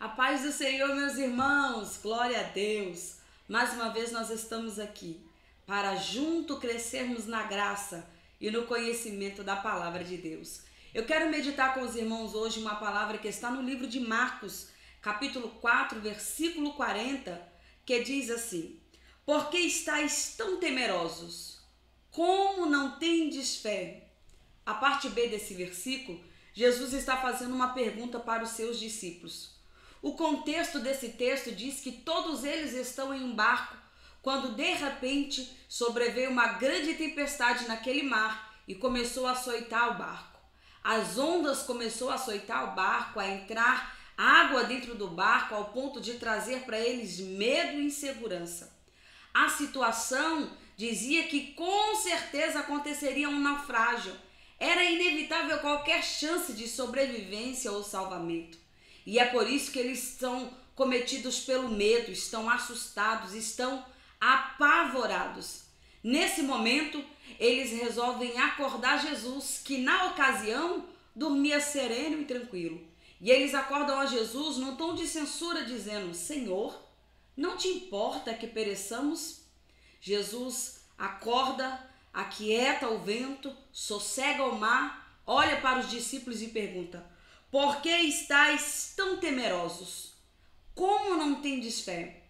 A paz do Senhor, meus irmãos, glória a Deus. Mais uma vez nós estamos aqui para junto crescermos na graça e no conhecimento da palavra de Deus. Eu quero meditar com os irmãos hoje uma palavra que está no livro de Marcos, capítulo 4, versículo 40, que diz assim: Por que estáis tão temerosos? Como não tendes fé? A parte B desse versículo, Jesus está fazendo uma pergunta para os seus discípulos. O contexto desse texto diz que todos eles estão em um barco quando de repente sobreveio uma grande tempestade naquele mar e começou a açoitar o barco. As ondas começou a açoitar o barco, a entrar água dentro do barco ao ponto de trazer para eles medo e insegurança. A situação dizia que com certeza aconteceria um naufrágio. Era inevitável qualquer chance de sobrevivência ou salvamento. E é por isso que eles estão cometidos pelo medo, estão assustados, estão apavorados. Nesse momento, eles resolvem acordar Jesus, que na ocasião dormia sereno e tranquilo. E eles acordam a Jesus num tom de censura, dizendo: Senhor, não te importa que pereçamos? Jesus acorda, aquieta o vento, sossega o mar, olha para os discípulos e pergunta: Por que estáis tão temerosos? Como não tendes fé?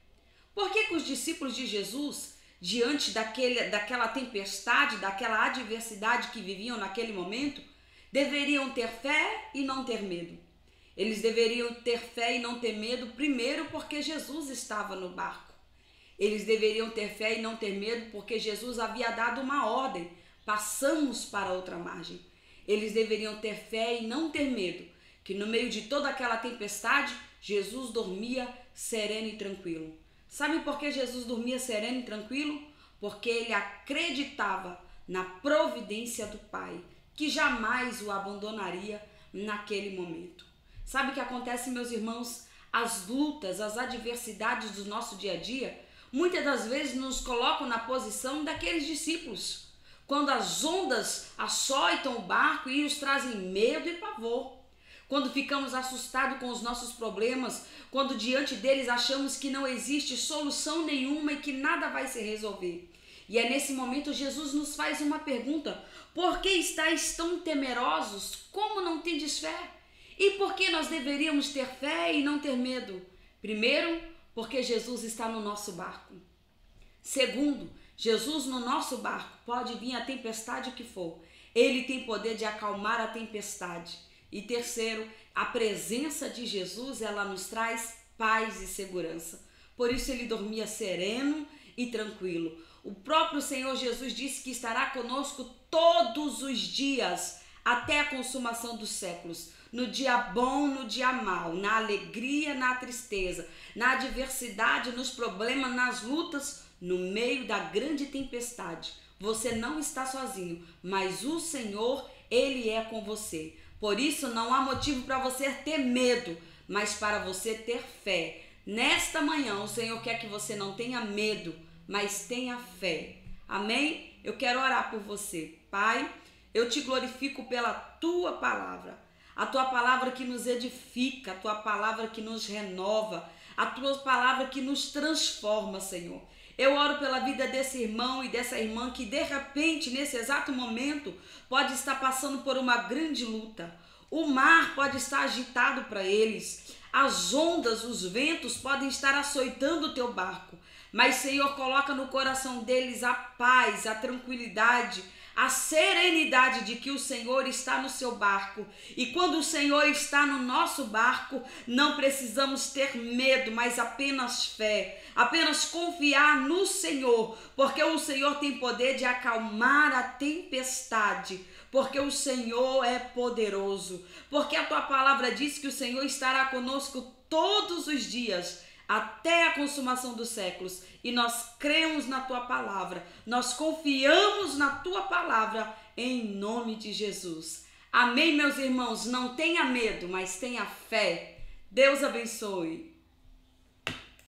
Por que os discípulos de Jesus, diante daquela tempestade, daquela adversidade que viviam naquele momento, deveriam ter fé e não ter medo? Eles deveriam ter fé e não ter medo, primeiro porque Jesus estava no barco. Eles deveriam ter fé e não ter medo porque Jesus havia dado uma ordem: passamos para outra margem. Eles deveriam ter fé e não ter medo, que no meio de toda aquela tempestade, Jesus dormia sereno e tranquilo. Sabe por que Jesus dormia sereno e tranquilo? Porque ele acreditava na providência do Pai, que jamais o abandonaria naquele momento. Sabe o que acontece, meus irmãos? As lutas, as adversidades do nosso dia a dia, muitas das vezes nos colocam na posição daqueles discípulos, quando as ondas açoitam o barco e nos trazem medo e pavor. Quando ficamos assustados com os nossos problemas, quando diante deles achamos que não existe solução nenhuma e que nada vai se resolver. E é nesse momento Jesus nos faz uma pergunta: por que estáis tão temerosos? Como não tendes fé? E por que nós deveríamos ter fé e não ter medo? Primeiro, porque Jesus está no nosso barco. Segundo, Jesus no nosso barco, pode vir a tempestade que for, ele tem poder de acalmar a tempestade. E terceiro, a presença de Jesus, ela nos traz paz e segurança. Por isso ele dormia sereno e tranquilo. O próprio Senhor Jesus disse que estará conosco todos os dias, até a consumação dos séculos. No dia bom, no dia mau, na alegria, na tristeza, na adversidade, nos problemas, nas lutas, no meio da grande tempestade. Você não está sozinho, mas o Senhor, ele é com você. Por isso não há motivo para você ter medo, mas para você ter fé. Nesta manhã o Senhor quer que você não tenha medo, mas tenha fé. Amém? Eu quero orar por você. Pai, eu te glorifico pela tua palavra. A tua palavra que nos edifica, a tua palavra que nos renova, a tua palavra que nos transforma, Senhor. Eu oro pela vida desse irmão e dessa irmã que de repente, nesse exato momento, pode estar passando por uma grande luta. O mar pode estar agitado para eles. As ondas, os ventos podem estar açoitando o teu barco. Mas, Senhor, coloca no coração deles a paz, a tranquilidade, a serenidade de que o Senhor está no seu barco. E quando o Senhor está no nosso barco, não precisamos ter medo, mas apenas fé, apenas confiar no Senhor, porque o Senhor tem poder de acalmar a tempestade, porque o Senhor é poderoso, porque a tua palavra diz que o Senhor estará conosco todos os dias, até a consumação dos séculos, e nós cremos na tua palavra, nós confiamos na tua palavra, em nome de Jesus. Amém, meus irmãos? Não tenha medo, mas tenha fé. Deus abençoe.